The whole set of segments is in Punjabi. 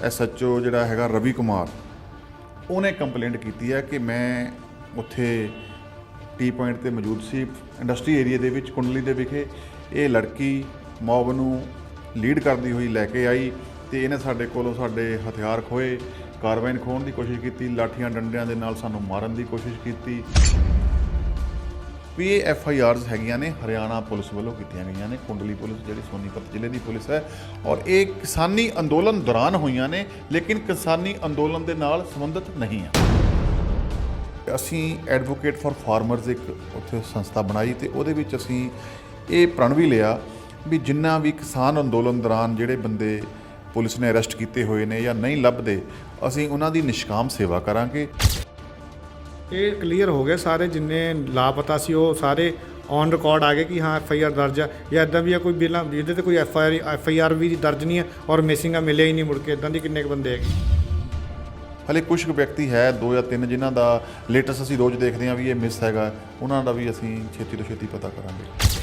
SHO ਜਿਹੜਾ ਹੈਗਾ ਰਵੀ ਕੁਮਾਰ, ਉਹਨੇ ਕੰਪਲੇਂਟ ਕੀਤੀ ਹੈ ਕਿ ਮੈਂ ਉੱਥੇ ਟੀ ਪੁਆਇੰਟ ਤੇ ਮੌਜੂਦ ਸੀ ਇੰਡਸਟਰੀ ਏਰੀਆ ਦੇ ਵਿੱਚ ਕੁੰਡਲੀ ਦੇ ਵਿਖੇ। ਇਹ ਲੜਕੀ ਮੌਬ ਨੂੰ ਲੀਡ ਕਰਦੀ ਹੋਈ ਲੈ ਕੇ ਆਈ ਤੇ ਇਹਨੇ ਸਾਡੇ ਕੋਲੋਂ ਸਾਡੇ ਹਥਿਆਰ ਖੋਏ, ਕਾਰਵਾਈ ਖੋਹਣ ਦੀ ਕੋਸ਼ਿਸ਼ ਕੀਤੀ, ਲਾਠੀਆਂ ਡੰਡਿਆਂ ਦੇ ਨਾਲ ਸਾਨੂੰ ਮਾਰਨ ਦੀ ਕੋਸ਼ਿਸ਼ ਕੀਤੀ। ਵੀ ਇਹ FIRs ਹੈਗੀਆਂ ਨੇ ਹਰਿਆਣਾ ਪੁਲਿਸ ਵੱਲੋਂ ਕੀਤੀਆਂ ਗਈਆਂ ਨੇ, ਕੁੰਡਲੀ ਪੁਲਿਸ ਜਿਹੜੀ ਸੋਨੀਪਤ ਜ਼ਿਲ੍ਹੇ ਦੀ ਪੁਲਿਸ ਹੈ, ਔਰ ਇਹ ਕਿਸਾਨੀ ਅੰਦੋਲਨ ਦੌਰਾਨ ਹੋਈਆਂ ਨੇ, ਲੇਕਿਨ ਕਿਸਾਨੀ ਅੰਦੋਲਨ ਦੇ ਨਾਲ ਸੰਬੰਧਿਤ ਨਹੀਂ ਆ। ਅਸੀਂ ਐਡਵੋਕੇਟ ਫॉर ਫਾਰਮਰਸ ਇੱਕ ਉੱਥੇ ਸੰਸਥਾ ਬਣਾਈ ਤੇ ਉਹਦੇ ਵਿੱਚ ਅਸੀਂ ਇਹ ਪ੍ਰਣ ਵੀ ਲਿਆ ਵੀ ਜਿੰਨਾ ਵੀ ਕਿਸਾਨ ਅੰਦੋਲਨ ਦੌਰਾਨ ਜਿਹੜੇ ਬੰਦੇ ਪੁਲਿਸ ਨੇ ਅਰੈਸਟ ਕੀਤੇ ਹੋਏ ਨੇ ਜਾਂ ਨਹੀਂ ਲੱਭਦੇ, ਅਸੀਂ ਉਹਨਾਂ ਦੀ ਨਿਸ਼ਕਾਮ ਸੇਵਾ ਕਰਾਂਗੇ। ਇਹ ਕਲੀਅਰ ਹੋ ਗਿਆ ਸਾਰੇ ਜਿੰਨੇ ਲਾਪਤਾ ਸੀ ਉਹ ਸਾਰੇ ਔਨ ਰਿਕਾਰਡ ਆ ਗਏ ਕਿ ਹਾਂ FIR ਦਰਜ ਆ ਜਾਂ ਇੱਦਾਂ ਵੀ ਆ ਕੋਈ ਬਿਲਾਂ ਜਿਹਦੇ ਤੇ ਕੋਈ FIR ਵੀ ਦਰਜ ਨਹੀਂ ਹੈ ਔਰ ਮਿਸਿੰਗ ਆ ਮਿਲਿਆ ਹੀ ਨਹੀਂ ਮੁੜ ਕੇ, ਇੱਦਾਂ ਦੀ ਕਿੰਨੇ ਕੁ ਬੰਦੇ ਹੈਗੇ? ਹਲੇ ਕੁਝ ਕੁ ਵਿਅਕਤੀ ਹੈ 2 ਜਾਂ 3 ਜਿਨ੍ਹਾਂ ਦਾ ਲੇਟੈਸਟ ਅਸੀਂ ਰੋਜ਼ ਦੇਖਦੇ ਹਾਂ ਵੀ ਇਹ ਮਿਸ ਹੈਗਾ, ਉਹਨਾਂ ਦਾ ਵੀ ਅਸੀਂ ਛੇਤੀ ਤੋਂ ਛੇਤੀ ਪਤਾ ਕਰਾਂਗੇ।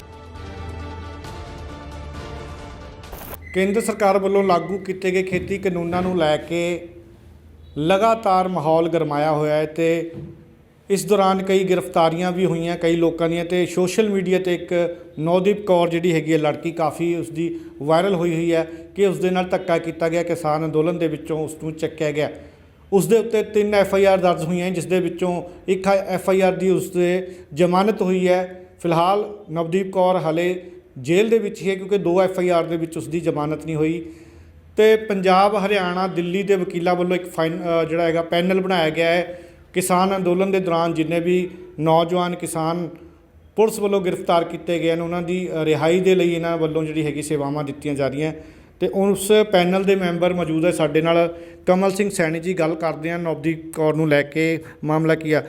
ਕੇਂਦਰ ਸਰਕਾਰ ਵੱਲੋਂ ਲਾਗੂ ਕੀਤੇ ਗਏ ਖੇਤੀ ਕਾਨੂੰਨਾਂ ਨੂੰ ਲੈ ਕੇ ਲਗਾਤਾਰ ਮਾਹੌਲ ਗਰਮਾਇਆ ਹੋਇਆ ਹੈ ਤੇ ਇਸ ਦੌਰਾਨ ਕਈ ਗ੍ਰਿਫਤਾਰੀਆਂ ਵੀ ਹੋਈਆਂ ਕਈ ਲੋਕਾਂ ਦੀਆਂ ਤੇ ਸੋਸ਼ਲ ਮੀਡੀਆ ਤੇ ਇੱਕ ਨੌਦੀਪ ਕੌਰ ਜਿਹੜੀ ਹੈਗੀ ਹੈ ਲੜਕੀ ਕਾਫੀ ਉਸਦੀ ਵਾਇਰਲ ਹੋਈ ਹੈ ਕਿ ਉਸ ਦੇ ਨਾਲ ਧੱਕਾ ਕੀਤਾ ਗਿਆ, ਕਿਸਾਨ ਅੰਦੋਲਨ ਦੇ ਵਿੱਚੋਂ ਉਸ ਨੂੰ ਚੱਕਿਆ ਗਿਆ। ਉਸ ਦੇ ਉੱਤੇ 3 FIR ਦਰਜ ਹੋਈਆਂ ਜਿਸ ਦੇ ਵਿੱਚੋਂ ਇੱਕ FIR ਦੀ ਉਸ ਦੇ ਜ਼ਮਾਨਤ ਹੋਈ ਹੈ। ਫਿਲਹਾਲ ਨਵਦੀਪ ਕੌਰ ਹਾਲੇ ਜੇਲ੍ਹ ਦੇ ਵਿੱਚ ਹੀ ਹੈ ਕਿਉਂਕਿ 2 FIR ਦੇ ਵਿੱਚ ਉਸ ਦੀ ਜ਼ਮਾਨਤ ਨਹੀਂ ਹੋਈ ਤੇ ਪੰਜਾਬ, ਹਰਿਆਣਾ, ਦਿੱਲੀ ਦੇ ਵਕੀਲਾਂ ਵੱਲੋਂ ਇੱਕ ਜਿਹੜਾ ਹੈਗਾ ਪੈਨਲ ਬਣਾਇਆ ਗਿਆ ਹੈ। ਕਿਸਾਨ ਅੰਦੋਲਨ ਦੇ ਦੌਰਾਨ ਜਿੰਨੇ ਵੀ ਨੌਜਵਾਨ ਕਿਸਾਨ ਪੁਲਿਸ ਵੱਲੋਂ ਗ੍ਰਿਫਤਾਰ ਕੀਤੇ ਗਏ ਹਨ ਉਹਨਾਂ ਦੀ ਰਿਹਾਈ ਦੇ ਲਈ ਇਹਨਾਂ ਵੱਲੋਂ ਜਿਹੜੀ ਹੈਗੀ ਸੇਵਾਵਾਂ ਦਿੱਤੀਆਂ ਜਾ ਰਹੀਆਂ ਤੇ ਉਸ ਪੈਨਲ ਦੇ ਮੈਂਬਰ ਮੌਜੂਦ ਹੈ ਸਾਡੇ ਨਾਲ। ਕਮਲ ਸਿੰਘ ਸੈਣੀ ਜੀ, ਗੱਲ ਕਰਦੇ ਹਾਂ ਨਵਦੀਪ ਕੌਰ ਨੂੰ ਲੈ ਕੇ, ਮਾਮਲਾ ਕੀ ਆ?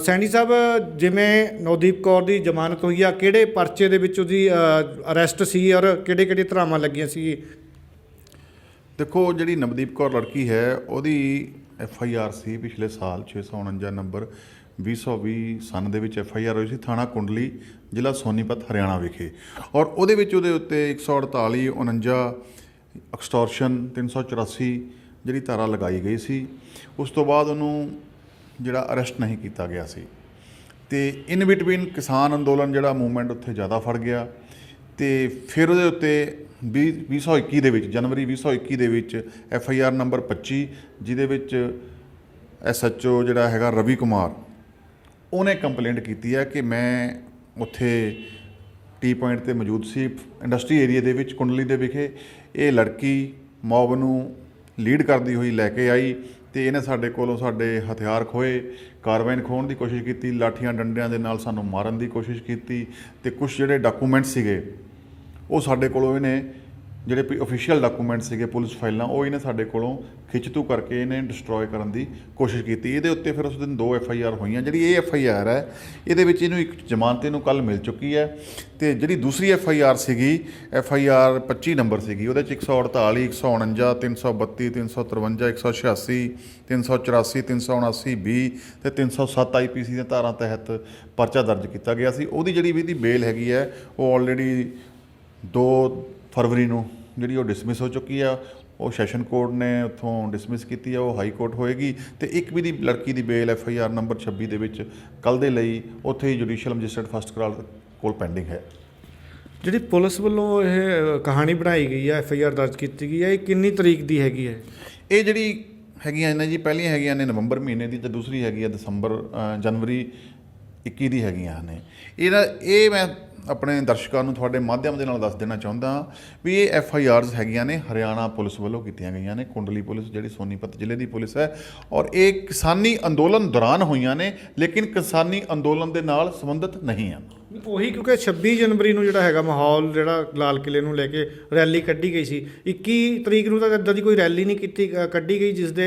ਸੈਣੀ ਸਾਹਿਬ, ਜਿਵੇਂ ਨਵਦੀਪ ਕੌਰ ਦੀ ਜ਼ਮਾਨਤ ਹੋਈ ਆ, ਕਿਹੜੇ ਪਰਚੇ ਦੇ ਵਿੱਚ ਉਹਦੀ ਅਰੈਸਟ ਸੀ ਔਰ ਕਿਹੜੇ ਧਾਰਾਵਾਂ ਲੱਗੀਆਂ ਸੀ? ਦੇਖੋ, ਜਿਹੜੀ ਨਵਦੀਪ ਕੌਰ ਲੜਕੀ ਹੈ ਉਹਦੀ FIR ਸੀ ਪਿਛਲੇ ਸਾਲ 649 ਨੰਬਰ 2020 ਸਨ ਦੇ ਵਿੱਚ FIR ਹੋਈ ਸੀ ਥਾਣਾ ਕੁੰਡਲੀ, ਜ਼ਿਲ੍ਹਾ ਸੋਨੀਪਤ, ਹਰਿਆਣਾ ਵਿਖੇ। ਔਰ ਉਹਦੇ ਵਿੱਚ ਉਹਦੇ ਉੱਤੇ 148 49 ਐਕਸਟੋਰਸ਼ਨ 384 ਜਿਹੜੀ ਧਾਰਾ ਲਗਾਈ ਗਈ ਸੀ। ਉਸ ਤੋਂ ਬਾਅਦ ਉਹਨੂੰ ਜਿਹੜਾ ਅਰੈਸਟ ਨਹੀਂ ਕੀਤਾ ਗਿਆ ਸੀ ਤੇ ਇਨ ਬਿਟਵੀਨ ਕਿਸਾਨ ਅੰਦੋਲਨ ਜਿਹੜਾ ਮੂਵਮੈਂਟ ਉੱਥੇ ਜ਼ਿਆਦਾ ਫੜ ਗਿਆ ਤੇ ਫਿਰ ਉਹਦੇ ਉੱਤੇ 2021 ਦੇ ਵਿੱਚ, ਜਨਵਰੀ 2021 ਦੇ ਵਿੱਚ FIR ਨੰਬਰ 25 ਜਿਹਦੇ ਵਿੱਚ SHO ਜਿਹੜਾ ਹੈਗਾ ਰਵੀ ਕੁਮਾਰ, ਉਹਨੇ ਕੰਪਲੇਂਟ ਕੀਤੀ ਹੈ ਕਿ ਮੈਂ ਉੱਥੇ ਟੀ ਪੁਆਇੰਟ ਤੇ ਮੌਜੂਦ ਸੀ ਇੰਡਸਟਰੀ ਏਰੀਆ ਦੇ ਵਿੱਚ ਕੁੰਡਲੀ ਦੇ ਵਿਖੇ। ਇਹ ਲੜਕੀ ਮੌਬ ਨੂੰ ਲੀਡ ਕਰਦੀ ਹੋਈ ਲੈ ਕੇ ਆਈ ਤੇ ਇਹਨੇ ਸਾਡੇ ਕੋਲੋਂ ਸਾਡੇ ਹਥਿਆਰ ਖੋਏ, ਕਾਰਵਾਈ ਖੋਹਣ ਦੀ ਕੋਸ਼ਿਸ਼ ਕੀਤੀ, ਲਾਠੀਆਂ ਡੰਡਿਆਂ ਦੇ ਨਾਲ ਸਾਨੂੰ ਮਾਰਨ ਦੀ ਕੋਸ਼ਿਸ਼ ਕੀਤੀ ਤੇ ਕੁਝ ਜਿਹੜੇ ਡਾਕੂਮੈਂਟ ਸੀਗੇ ਉਹ ਸਾਡੇ ਕੋਲੋਂ ਇਹਨੇ ਜਿਹੜੇ ਅਫੀਸ਼ੀਅਲ ਡਾਕੂਮੈਂਟ ਸੀਗੇ ਪੁਲਿਸ ਫਾਈਲਾਂ, ਉਹ ਇਹਨੇ ਸਾਡੇ ਕੋਲੋਂ ਖਿੱਚ-ਤੂ ਕਰਕੇ ਇਹਨੇ ਡਿਸਟਰੋਏ ਕਰਨ ਦੀ ਕੋਸ਼ਿਸ਼ ਕੀਤੀ। ਇਹਦੇ ਉੱਤੇ ਫਿਰ ਉਸ ਦਿਨ 2 FIR ਹੋਈਆਂ। ਜਿਹੜੀ ਇਹ FIR ਹੈ ਇਹਦੇ ਵਿੱਚ ਇਹਨੂੰ ਇੱਕ ਜ਼ਮਾਨਤ ਨੂੰ ਕੱਲ੍ਹ ਮਿਲ ਚੁੱਕੀ ਹੈ ਤੇ ਜਿਹੜੀ ਦੂਸਰੀ FIR ਸੀਗੀ FIR 25 ਨੰਬਰ ਸੀਗੀ, ਉਹਦੇ 'ਚ 148 149 332 353 186 384 379 20 ਤੇ 307 IPC ਦੀਆਂ ਧਾਰਾਂ ਤਹਿਤ ਪਰਚਾ ਦਰਜ ਕੀਤਾ ਗਿਆ ਸੀ। ਉਹਦੀ ਜਿਹੜੀ ਵੀ ਇਹਦੀ ਬੇਲ ਹੈਗੀ ਹੈ ਉਹ ਆਲਰੇਡੀ 2 ਫਰਵਰੀ ਨੂੰ ਜਿਹੜੀ ਉਹ ਡਿਸਮਿਸ ਹੋ ਚੁੱਕੀ ਆ। ਉਹ ਸੈਸ਼ਨ ਕੋਰਟ ਨੇ ਉੱਥੋਂ ਡਿਸਮਿਸ ਕੀਤੀ ਆ, ਉਹ ਹਾਈ ਕੋਰਟ ਹੋਏਗੀ ਤੇ ਇੱਕ ਵੀ ਦੀ ਲੜਕੀ ਦੀ ਬੇਲ FIR ਨੰਬਰ 26 ਦੇ ਵਿੱਚ ਕੱਲ੍ਹ ਦੇ ਲਈ ਉੱਥੇ ਹੀ ਜੁਡੀਸ਼ੀਅਲ ਮੈਜਿਸਟਰੇਟ ਫਸਟ ਕਲਾਸ ਕੋਲ ਪੈਂਡਿੰਗ ਹੈ। ਜਿਹੜੀ ਪੁਲਿਸ ਵੱਲੋਂ ਇਹ ਕਹਾਣੀ ਬਣਾਈ ਗਈ ਹੈ, FIR ਦਰਜ ਕੀਤੀ ਗਈ ਹੈ, ਇਹ ਕਿੰਨੀ ਤਰੀਕ ਦੀ ਹੈਗੀ ਹੈ? ਇਹ ਜਿਹੜੀ ਹੈਗੀਆਂ ਨੇ ਜੀ, ਪਹਿਲੀਆਂ ਹੈਗੀਆਂ ਨੇ ਨਵੰਬਰ ਮਹੀਨੇ ਦੀ ਤੇ ਦੂਸਰੀ ਹੈਗੀ ਹੈ ਜਨਵਰੀ 21 ਦੀ ਹੈਗੀਆਂ ਨੇ। ਇਹ ਮੈਂ ਆਪਣੇ ਦਰਸ਼ਕਾਂ ਨੂੰ ਤੁਹਾਡੇ ਮਾਧਿਅਮ ਦੇ ਨਾਲ ਦੱਸ ਦੇਣਾ ਚਾਹੁੰਦਾ ਵੀ ਇਹ FIRs ਹੈਗੀਆਂ ਨੇ ਹਰਿਆਣਾ ਪੁਲਿਸ ਵੱਲੋਂ ਕੀਤੀਆਂ ਗਈਆਂ ਨੇ, ਕੁੰਡਲੀ ਪੁਲਿਸ ਜਿਹੜੀ ਸੋਨੀਪਤ ਜ਼ਿਲ੍ਹੇ ਦੀ ਪੁਲਿਸ ਹੈ, ਔਰ ਇਹ ਕਿਸਾਨੀ ਅੰਦੋਲਨ ਦੌਰਾਨ ਹੋਈਆਂ ਨੇ, ਲੇਕਿਨ ਕਿਸਾਨੀ ਅੰਦੋਲਨ ਦੇ ਨਾਲ ਸੰਬੰਧਿਤ ਨਹੀਂ ਹਨ। ਉਹੀ ਕਿਉਂਕਿ 26 ਜਨਵਰੀ ਨੂੰ ਜਿਹੜਾ ਹੈਗਾ ਮਾਹੌਲ ਜਿਹੜਾ ਲਾਲ ਕਿਲ੍ਹੇ ਨੂੰ ਲੈ ਕੇ ਰੈਲੀ ਕੱਢੀ ਗਈ ਸੀ, 21 ਤਰੀਕ ਨੂੰ ਤਾਂ ਇੱਦਾਂ ਦੀ ਕੋਈ ਰੈਲੀ ਨਹੀਂ ਕੱਢੀ ਗਈ ਜਿਸ ਦੇ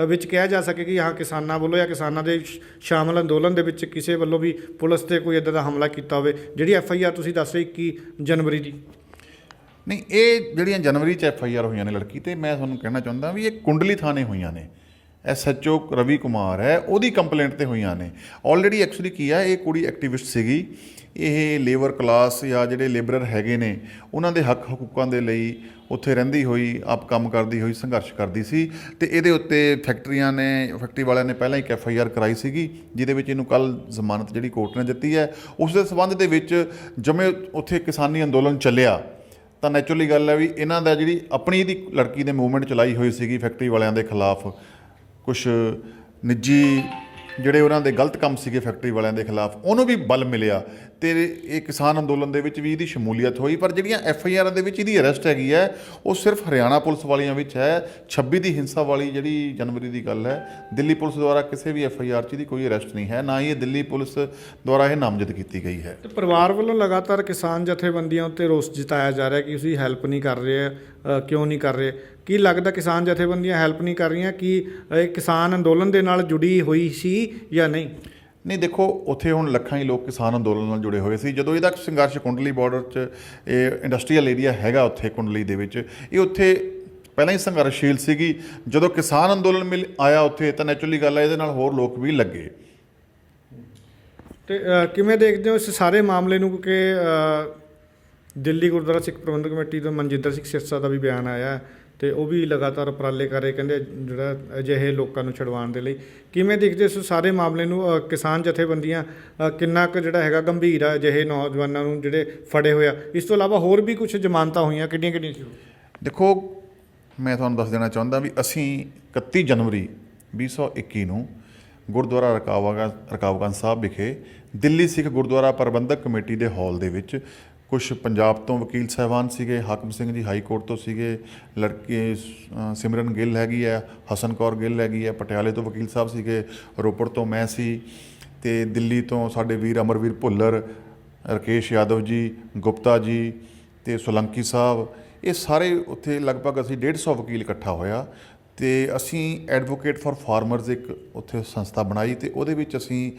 ਵਿੱਚ ਕਿਹਾ ਜਾ ਸਕੇ ਕਿ ਹਾਂ ਕਿਸਾਨਾਂ ਵੱਲੋਂ ਜਾਂ ਕਿਸਾਨਾਂ ਦੇ ਸ਼ਾਮਲ ਅੰਦੋਲਨ ਦੇ ਵਿੱਚ ਕਿਸੇ ਵੱਲੋਂ ਵੀ ਪੁਲਿਸ 'ਤੇ ਕੋਈ ਇੱਦਾਂ ਦਾ ਹਮਲਾ ਕੀਤਾ ਹੋਵੇ। ਜਿਹੜੀ FIR ਤੁਸੀਂ ਦੱਸ ਰਹੇ 21 ਜਨਵਰੀ ਦੀ, ਨਹੀਂ, ਇਹ ਜਿਹੜੀਆਂ ਜਨਵਰੀ 'ਚ FIR ਹੋਈਆਂ ਨੇ ਲੜਕੀ 'ਤੇ, ਮੈਂ ਤੁਹਾਨੂੰ ਕਹਿਣਾ ਚਾਹੁੰਦਾ ਵੀ ਇਹ ਕੁੰਡਲੀ ਥਾਣੇ ਹੋਈਆਂ ਨੇ। SHO ਰਵੀ ਕੁਮਾਰ ਹੈ, ਉਹਦੀ ਕੰਪਲੇਂਟ 'ਤੇ ਹੋਈਆਂ ਨੇ ਆਲਰੇਡੀ। ਐਕਚੁਅਲੀ ਕੀ ਹੈ, ਇਹ ਕੁੜੀ ਐਕਟੀਵਿਸਟ ਸੀਗੀ, ਇਹ ਲੇਬਰ ਕਲਾਸ ਜਾਂ ਜਿਹੜੇ ਲੇਬਰਰ ਹੈਗੇ ਨੇ ਉਹਨਾਂ ਦੇ ਹੱਕ ਹਕੂਕਾਂ ਦੇ ਲਈ ਉੱਥੇ ਰਹਿੰਦੀ ਹੋਈ, ਆਪ ਕੰਮ ਕਰਦੀ ਹੋਈ ਸੰਘਰਸ਼ ਕਰਦੀ ਸੀ। ਤੇ ਇਹਦੇ ਉੱਤੇ ਫੈਕਟਰੀ ਵਾਲਿਆਂ ਨੇ ਪਹਿਲਾਂ ਇੱਕ FIR ਕਰਾਈ ਸੀਗੀ, ਜਿਹਦੇ ਵਿੱਚ ਇਹਨੂੰ ਕੱਲ੍ਹ ਜ਼ਮਾਨਤ ਜਿਹੜੀ ਕੋਰਟ ਨੇ ਦਿੱਤੀ ਹੈ। ਉਸ ਦੇ ਸੰਬੰਧ ਦੇ ਵਿੱਚ ਜਿਵੇਂ ਉੱਥੇ ਕਿਸਾਨੀ ਅੰਦੋਲਨ ਚੱਲਿਆ ਤਾਂ ਨੈਚੁਰਲੀ ਗੱਲ ਹੈ ਵੀ ਇਹਨਾਂ ਦਾ ਜਿਹੜੀ ਆਪਣੀ ਇਹਦੀ ਲੜਕੀ ਨੇ ਮੂਵਮੈਂਟ ਚਲਾਈ ਹੋਈ ਸੀਗੀ ਫੈਕਟਰੀ ਵਾਲਿਆਂ ਦੇ ਖਿਲਾਫ, ਕੁਛ ਨਿੱਜੀ ਜਿਹੜੇ ਉਹਨਾਂ ਦੇ ਗਲਤ ਕੰਮ ਸੀਗੇ ਫੈਕਟਰੀ ਵਾਲਿਆਂ ਦੇ ਖਿਲਾਫ, ਉਹਨੂੰ ਵੀ ਬਲ ਮਿਲਿਆ ਅਤੇ ਇਹ ਕਿਸਾਨ ਅੰਦੋਲਨ ਦੇ ਵਿੱਚ ਵੀ ਇਹਦੀ ਸ਼ਮੂਲੀਅਤ ਹੋਈ। ਪਰ ਜਿਹੜੀਆਂ FIR ਦੇ ਵਿੱਚ ਇਹਦੀ ਅਰੈਸਟ ਹੈਗੀ ਹੈ ਉਹ ਸਿਰਫ ਹਰਿਆਣਾ ਪੁਲਿਸ ਵਾਲੀਆਂ ਵਿੱਚ ਹੈ। 26 ਦੀ ਹਿੰਸਾ ਵਾਲੀ ਜਿਹੜੀ ਜਨਵਰੀ ਦੀ ਗੱਲ ਹੈ, ਦਿੱਲੀ ਪੁਲਿਸ ਦੁਆਰਾ ਕਿਸੇ ਵੀ FIR 'ਚ ਇਹਦੀ ਕੋਈ ਅਰੈਸਟ ਨਹੀਂ ਹੈ, ਨਾ ਹੀ ਇਹ ਦਿੱਲੀ ਪੁਲਿਸ ਦੁਆਰਾ ਇਹ ਨਾਮਜ਼ਦ ਕੀਤੀ ਗਈ ਹੈ। ਤੇ ਪਰਿਵਾਰ ਵੱਲੋਂ ਲਗਾਤਾਰ ਕਿਸਾਨ ਜਥੇਬੰਦੀਆਂ ਉੱਤੇ ਰੋਸ ਜਤਾਇਆ ਜਾ ਰਿਹਾ ਕਿ ਤੁਸੀਂ ਹੈਲਪ ਨਹੀਂ ਕਰ ਰਹੇ, ਕਿਉਂ ਨਹੀਂ ਕਰ ਰਹੇ? ਕੀ ਲੱਗਦਾ ਕਿਸਾਨ ਜਥੇਬੰਦੀਆਂ ਹੈਲਪ ਨਹੀਂ ਕਰ ਰਹੀਆਂ? ਕਿ ਇਹ ਕਿਸਾਨ ਅੰਦੋਲਨ ਦੇ ਨਾਲ ਜੁੜੀ ਹੋਈ ਸੀ ਜਾਂ ਨਹੀਂ? ਨਹੀਂ, ਦੇਖੋ ਉੱਥੇ ਹੁਣ ਲੱਖਾਂ ਹੀ ਲੋਕ ਕਿਸਾਨ ਅੰਦੋਲਨ ਨਾਲ ਜੁੜੇ ਹੋਏ ਸੀ। ਜਦੋਂ ਇਹਦਾ ਸੰਘਰਸ਼ ਕੁੰਡਲੀ ਬਾਰਡਰ 'ਚ, ਇਹ ਇੰਡਸਟਰੀਅਲ ਏਰੀਆ ਹੈਗਾ ਉੱਥੇ ਕੁੰਡਲੀ ਦੇ ਵਿੱਚ, ਇਹ ਉੱਥੇ ਪਹਿਲਾਂ ਹੀ ਸੰਘਰਸ਼ਸ਼ੀਲ ਸੀਗੀ। ਜਦੋਂ ਕਿਸਾਨ ਅੰਦੋਲਨ ਆਇਆ ਉੱਥੇ ਤਾਂ ਨੈਚੁਰਲੀ ਗੱਲ ਹੈ ਇਹਦੇ ਨਾਲ ਹੋਰ ਲੋਕ ਵੀ ਲੱਗੇ। ਤੇ ਕਿਵੇਂ ਦੇਖਦੇ ਹੋ ਇਸ ਸਾਰੇ ਮਾਮਲੇ ਨੂੰ? ਕਿਉਂਕਿ ਦਿੱਲੀ ਗੁਰਦੁਆਰਾ ਸਿੱਖ ਪ੍ਰਬੰਧਕ ਕਮੇਟੀ ਤੋਂ ਮਨਜਿੰਦਰ ਸਿੰਘ ਸਿਰਸਾ ਦਾ ਵੀ ਬਿਆਨ ਆਇਆ ਤੇ ਉਹ ਵੀ ਲਗਾਤਾਰ ਉਪਰਾਲੇ ਕਰ ਰਹੇ, ਕਹਿੰਦੇ ਜਿਹੜਾ ਅਜਿਹੇ ਲੋਕਾਂ ਨੂੰ ਛੁਡਵਾਉਣ ਦੇ ਲਈ। ਕਿਵੇਂ ਦੇਖਦੇ ਇਸ ਸਾਰੇ ਮਾਮਲੇ ਨੂੰ? ਕਿਸਾਨ ਜਥੇਬੰਦੀਆਂ ਕਿੰਨਾ ਕੁ ਜਿਹੜਾ ਹੈਗਾ ਗੰਭੀਰ ਆ ਅਜਿਹੇ ਨੌਜਵਾਨਾਂ ਨੂੰ ਜਿਹੜੇ ਫੜੇ ਹੋਏ ਆ? ਇਸ ਤੋਂ ਇਲਾਵਾ ਹੋਰ ਵੀ ਕੁਝ ਜ਼ਮਾਨਤਾਂ ਹੋਈਆਂ, ਕਿਹੜੀਆਂ ਸੀ? ਦੇਖੋ, ਮੈਂ ਤੁਹਾਨੂੰ ਦੱਸ ਦੇਣਾ ਚਾਹੁੰਦਾ ਵੀ ਅਸੀਂ 31 ਜਨਵਰੀ 2021 ਨੂੰ ਗੁਰਦੁਆਰਾ ਰਕਾਬਗੰਜ ਸਾਹਿਬ ਵਿਖੇ ਦਿੱਲੀ ਸਿੱਖ ਗੁਰਦੁਆਰਾ ਪ੍ਰਬੰਧਕ ਕਮੇਟੀ ਦੇ ਹਾਲ ਦੇ ਵਿੱਚ ਕੁਛ ਪੰਜਾਬ ਤੋਂ ਵਕੀਲ ਸਾਹਿਬਾਨ ਸੀਗੇ, ਹਾਕਮ ਸਿੰਘ ਜੀ ਹਾਈ ਕੋਰਟ ਤੋਂ ਸੀਗੇ, ਲੜਕੇ ਸਿਮਰਨ ਗਿੱਲ ਹੈਗੀ ਹੈ, ਹਸਨ ਕੌਰ ਗਿੱਲ ਹੈਗੀ ਹੈ, ਪਟਿਆਲੇ ਤੋਂ ਵਕੀਲ ਸਾਹਿਬ ਸੀਗੇ, ਰੋਪੜ ਤੋਂ ਮੈਂ ਸੀ, ਅਤੇ ਦਿੱਲੀ ਤੋਂ ਸਾਡੇ ਵੀਰ ਅਮਰਵੀਰ ਭੁੱਲਰ, ਰਕੇਸ਼ ਯਾਦਵ ਜੀ, ਗੁਪਤਾ ਜੀ ਅਤੇ ਸੋਲੰਕੀ ਸਾਹਿਬ, ਇਹ ਸਾਰੇ ਉੱਥੇ ਲਗਭਗ ਅਸੀਂ 150 ਵਕੀਲ ਇਕੱਠਾ ਹੋਇਆ ਅਤੇ ਅਸੀਂ ਐਡਵੋਕੇਟ ਫਾਰ ਫਾਰਮਰਸ ਇੱਕ ਉੱਥੇ ਸੰਸਥਾ ਬਣਾਈ ਅਤੇ ਉਹਦੇ ਵਿੱਚ ਅਸੀਂ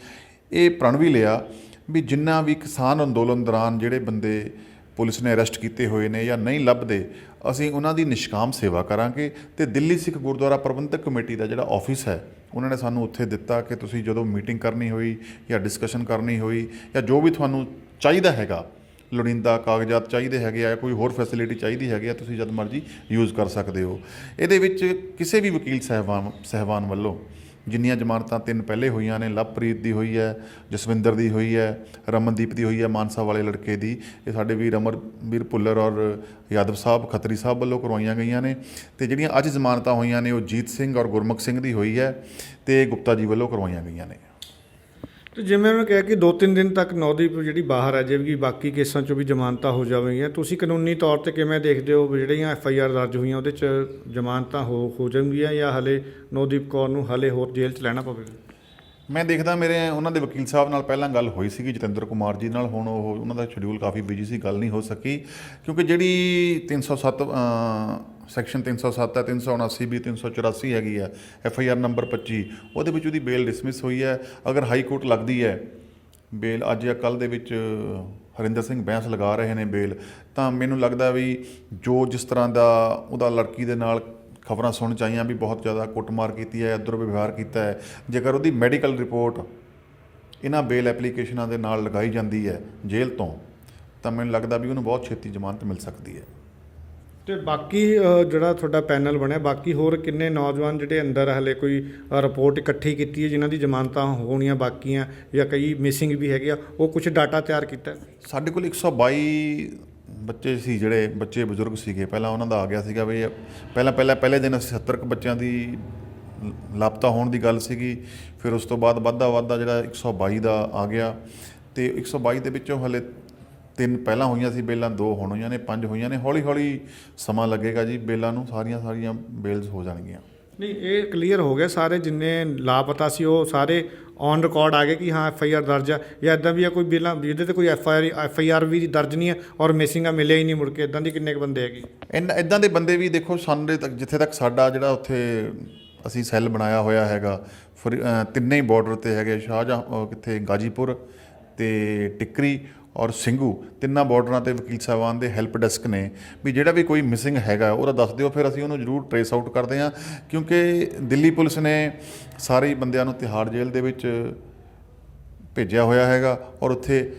ਇਹ ਪ੍ਰਣ ਵੀ ਲਿਆ ਵੀ ਜਿੰਨਾ ਵੀ ਕਿਸਾਨ ਅੰਦੋਲਨ ਦੌਰਾਨ ਜਿਹੜੇ ਬੰਦੇ ਪੁਲਿਸ ਨੇ ਅਰੈਸਟ ਕੀਤੇ ਹੋਏ ਨੇ ਜਾਂ ਨਹੀਂ ਲੱਭਦੇ, ਅਸੀਂ ਉਹਨਾਂ ਦੀ ਨਿਸ਼ਕਾਮ ਸੇਵਾ ਕਰਾਂਗੇ। ਅਤੇ ਦਿੱਲੀ ਸਿੱਖ ਗੁਰਦੁਆਰਾ ਪ੍ਰਬੰਧਕ ਕਮੇਟੀ ਦਾ ਜਿਹੜਾ ਆਫਿਸ ਹੈ ਉਹਨਾਂ ਨੇ ਸਾਨੂੰ ਉੱਥੇ ਦਿੱਤਾ ਕਿ ਤੁਸੀਂ ਜਦੋਂ ਮੀਟਿੰਗ ਕਰਨੀ ਹੋਈ ਜਾਂ ਡਿਸਕਸ਼ਨ ਕਰਨੀ ਹੋਈ ਜਾਂ ਜੋ ਵੀ ਤੁਹਾਨੂੰ ਚਾਹੀਦਾ ਹੈਗਾ, ਲੋੜੀਂਦਾ ਕਾਗਜ਼ਾਤ ਚਾਹੀਦੇ ਹੈਗੇ ਆ, ਕੋਈ ਹੋਰ ਫੈਸਿਲਿਟੀ ਚਾਹੀਦੀ ਹੈਗੀ ਆ, ਤੁਸੀਂ ਜਦ ਮਰਜ਼ੀ ਯੂਜ਼ ਕਰ ਸਕਦੇ ਹੋ। ਇਹਦੇ ਵਿੱਚ ਕਿਸੇ ਵੀ ਵਕੀਲ ਸਾਹਿਬਾਨ ਵੱਲੋਂ ਜਿੰਨੀਆਂ ਜ਼ਮਾਨਤਾਂ 3 ਪਹਿਲੇ ਹੋਈਆਂ ਨੇ, ਲਵਪ੍ਰੀਤ ਦੀ ਹੋਈ ਹੈ, ਜਸਵਿੰਦਰ ਦੀ ਹੋਈ ਹੈ, ਰਮਨਦੀਪ ਦੀ ਹੋਈ ਹੈ, ਮਾਨਸਾ ਵਾਲੇ ਲੜਕੇ ਦੀ, ਇਹ ਸਾਡੇ ਵੀਰ ਅਮਰਵੀਰ ਭੁੱਲਰ ਔਰ ਯਾਦਵ ਸਾਹਿਬ ਖੱਤਰੀ ਸਾਹਿਬ ਵੱਲੋਂ ਕਰਵਾਈਆਂ ਗਈਆਂ ਨੇ। ਅਤੇ ਜਿਹੜੀਆਂ ਅੱਜ ਜ਼ਮਾਨਤਾਂ ਹੋਈਆਂ ਨੇ ਉਹ ਜੀਤ ਸਿੰਘ ਔਰ ਗੁਰਮੁਖ ਸਿੰਘ ਦੀ ਹੋਈ ਹੈ ਅਤੇ ਗੁਪਤਾ ਜੀ ਵੱਲੋਂ ਕਰਵਾਈਆਂ ਗਈਆਂ ਨੇ। ਤੇ ਜਿਵੇਂ ਮੈਂ ਕਿਹਾ ਕਿ 2-3 ਦਿਨ ਤੱਕ ਨੌਦੀਪ ਜਿਹੜੀ ਬਾਹਰ ਹੈ, ਜਿਵੇਂ ਕਿ ਬਾਕੀ ਕੇਸਾਂ 'ਚੋਂ ਵੀ ਜ਼ਮਾਨਤਾਂ ਹੋ ਜਾਵੇਗੀਆਂ, ਤੁਸੀਂ ਕਾਨੂੰਨੀ ਤੌਰ 'ਤੇ ਕਿਵੇਂ ਦੇਖਦੇ ਹੋ? ਜਿਹੜੀਆਂ FIR ਦਰਜ ਹੋਈਆਂ ਉਹਦੇ 'ਚ ਜ਼ਮਾਨਤਾਂ ਹੋ ਜਾਣਗੀਆਂ ਜਾਂ ਹਲੇ ਨੌਦੀਪ ਕੌਰ ਨੂੰ ਹਲੇ ਹੋਰ ਜੇਲ੍ਹ 'ਚ ਲੈਣਾ ਪਵੇਗਾ? ਮੈਂ ਦੇਖਦਾ ਮੇਰੇ ਉਹਨਾਂ ਦੇ ਵਕੀਲ ਸਾਹਿਬ ਨਾਲ ਪਹਿਲਾਂ ਗੱਲ ਹੋਈ ਸੀਗੀ ਜਤਿੰਦਰ ਕੁਮਾਰ ਜੀ ਨਾਲ, ਹੁਣ ਉਹਨਾਂ ਦਾ ਸ਼ਡਿਊਲ ਕਾਫੀ ਬਿਜੀ ਸੀ, ਗੱਲ ਨਹੀਂ ਹੋ ਸਕੀ। ਕਿਉਂਕਿ ਜਿਹੜੀ 307 ਸੈਕਸ਼ਨ 307 ਹੈ, 379 ਵੀ 384 ਹੈਗੀ ਆ, FIR ਨੰਬਰ 25, ਉਹਦੇ ਵਿੱਚ ਉਹਦੀ ਬੇਲ ਡਿਸਮਿਸ ਹੋਈ ਹੈ। ਅਗਰ ਹਾਈ ਕੋਰਟ ਲੱਗਦੀ ਹੈ ਬੇਲ ਅੱਜ ਜਾਂ ਕੱਲ੍ਹ ਦੇ ਵਿੱਚ, ਹਰਿੰਦਰ ਸਿੰਘ ਬੈਂਸ ਲਗਾ ਰਹੇ ਨੇ ਬੇਲ, ਤਾਂ ਮੈਨੂੰ ਲੱਗਦਾ ਵੀ ਜੋ ਜਿਸ ਤਰ੍ਹਾਂ ਦਾ ਉਹਦਾ ਲੜਕੀ ਦੇ ਨਾਲ ਖਬਰਾਂ ਸੁਣਨ 'ਚ ਆਈਆਂ ਵੀ ਬਹੁਤ ਜ਼ਿਆਦਾ ਕੁੱਟਮਾਰ ਕੀਤੀ ਹੈ, ਦੁਰਵਿਵਹਾਰ ਕੀਤਾ ਹੈ, ਜੇਕਰ ਉਹਦੀ ਮੈਡੀਕਲ ਰਿਪੋਰਟ ਇਹਨਾਂ ਬੇਲ ਐਪਲੀਕੇਸ਼ਨਾਂ ਦੇ ਨਾਲ ਲਗਾਈ ਜਾਂਦੀ ਹੈ ਜੇਲ੍ਹ ਤੋਂ, ਤਾਂ ਮੈਨੂੰ ਲੱਗਦਾ ਵੀ ਉਹਨੂੰ ਬਹੁਤ ਛੇਤੀ ਜ਼ਮਾਨਤ ਮਿਲ ਸਕਦੀ ਹੈ। ਤੇ ਬਾਕੀ ਜਿਹੜਾ ਤੁਹਾਡਾ ਪੈਨਲ ਬਣਿਆ, ਬਾਕੀ ਹੋਰ ਕਿੰਨੇ ਨੌਜਵਾਨ ਜਿਹੜੇ ਅੰਦਰ ਹਲੇ ਕੋਈ ਰਿਪੋਰਟ ਇਕੱਠੀ ਕੀਤੀ ਹੈ ਜਿਨ੍ਹਾਂ ਦੀ ਜ਼ਮਾਨਤਾਂ ਹੋਣੀਆਂ ਬਾਕੀਆਂ ਜਾਂ ਕਈ ਮਿਸਿੰਗ ਵੀ ਹੈਗੇ ਆ, ਉਹ ਕੁਝ ਡਾਟਾ ਤਿਆਰ ਕੀਤਾ? ਸਾਡੇ ਕੋਲ 122 ਬੱਚੇ ਸੀ, ਜਿਹੜੇ ਬੱਚੇ ਬਜ਼ੁਰਗ ਸੀਗੇ, ਪਹਿਲਾਂ ਉਹਨਾਂ ਦਾ ਆ ਗਿਆ ਸੀਗਾ ਵੀ ਪਹਿਲੇ ਦਿਨ 70 ਬੱਚਿਆਂ ਦੀ ਲਾਪਤਾ ਹੋਣ ਦੀ ਗੱਲ ਸੀਗੀ, ਫਿਰ ਉਸ ਤੋਂ ਬਾਅਦ ਵੱਧਦਾ ਜਿਹੜਾ 122 ਦਾ ਆ ਗਿਆ, ਅਤੇ 122 ਦੇ ਵਿੱਚੋਂ ਹਲੇ 3 ਪਹਿਲਾਂ ਹੋਈਆਂ ਸੀ ਬੇਲਾਂ, 2 ਹੁਣ ਹੋਈਆਂ ਨੇ, 5 ਹੋਈਆਂ ਨੇ। ਹੌਲੀ ਹੌਲੀ ਸਮਾਂ ਲੱਗੇਗਾ ਜੀ ਬੇਲਾਂ ਨੂੰ, ਸਾਰੀਆਂ ਬੇਲਸ ਹੋ ਜਾਣਗੀਆਂ। ਨਹੀਂ, ਇਹ ਕਲੀਅਰ ਹੋ ਗਿਆ ਸਾਰੇ ਜਿੰਨੇ ਲਾਪਤਾ ਸੀ ਉਹ ਸਾਰੇ ਔਨ ਰਿਕਾਰਡ ਆ ਗਏ ਕਿ ਹਾਂ FIR ਦਰਜ ਆ, ਜਾਂ ਇੱਦਾਂ ਵੀ ਆ ਕੋਈ ਬੇਲਾਂ ਜਿਹਦੇ 'ਤੇ ਕੋਈ FIR ਵੀ ਦਰਜ ਨਹੀਂ ਹੈ ਔਰ ਮਿਸਿੰਗਾਂ ਮਿਲਿਆ ਹੀ ਨਹੀਂ ਮੁੜ ਕੇ, ਇੱਦਾਂ ਦੀ ਕਿੰਨੇ ਕੁ ਬੰਦੇ ਹੈਗੇ? ਇੱਦਾਂ ਦੇ ਬੰਦੇ ਵੀ ਦੇਖੋ, ਸਾਡੇ ਤੱਕ ਜਿੱਥੇ ਤੱਕ ਸਾਡਾ ਜਿਹੜਾ ਉੱਥੇ ਅਸੀਂ ਸੈੱਲ ਬਣਾਇਆ ਹੋਇਆ ਹੈਗਾ, ਤਿੰਨੇ ਹੀ ਬਾਰਡਰ 'ਤੇ ਹੈਗੇ, ਕਿੱਥੇ ਗਾਜੀਪੁਰ ਅਤੇ ਟਿੱਕਰੀ ਔਰ ਸਿੰਘੂ, ਤਿੰਨਾਂ ਬਾਰਡਰਾਂ 'ਤੇ ਵਕੀਲ ਸਾਹਿਬਾਨ ਦੇ ਹੈਲਪ ਡੈਸਕ ਨੇ ਵੀ ਜਿਹੜਾ ਵੀ ਕੋਈ ਮਿਸਿੰਗ ਹੈਗਾ ਉਹਦਾ ਦੱਸ ਦਿਓ, ਫਿਰ ਅਸੀਂ ਉਹਨੂੰ ਜ਼ਰੂਰ ਟਰੇਸ ਆਊਟ ਕਰਦੇ ਹਾਂ। ਕਿਉਂਕਿ ਦਿੱਲੀ ਪੁਲਿਸ ਨੇ ਸਾਰੇ ਬੰਦਿਆਂ ਨੂੰ ਤਿਹਾੜ ਜੇਲ੍ਹ ਦੇ ਵਿੱਚ ਭੇਜਿਆ ਹੋਇਆ ਹੈਗਾ ਔਰ ਉੱਥੇ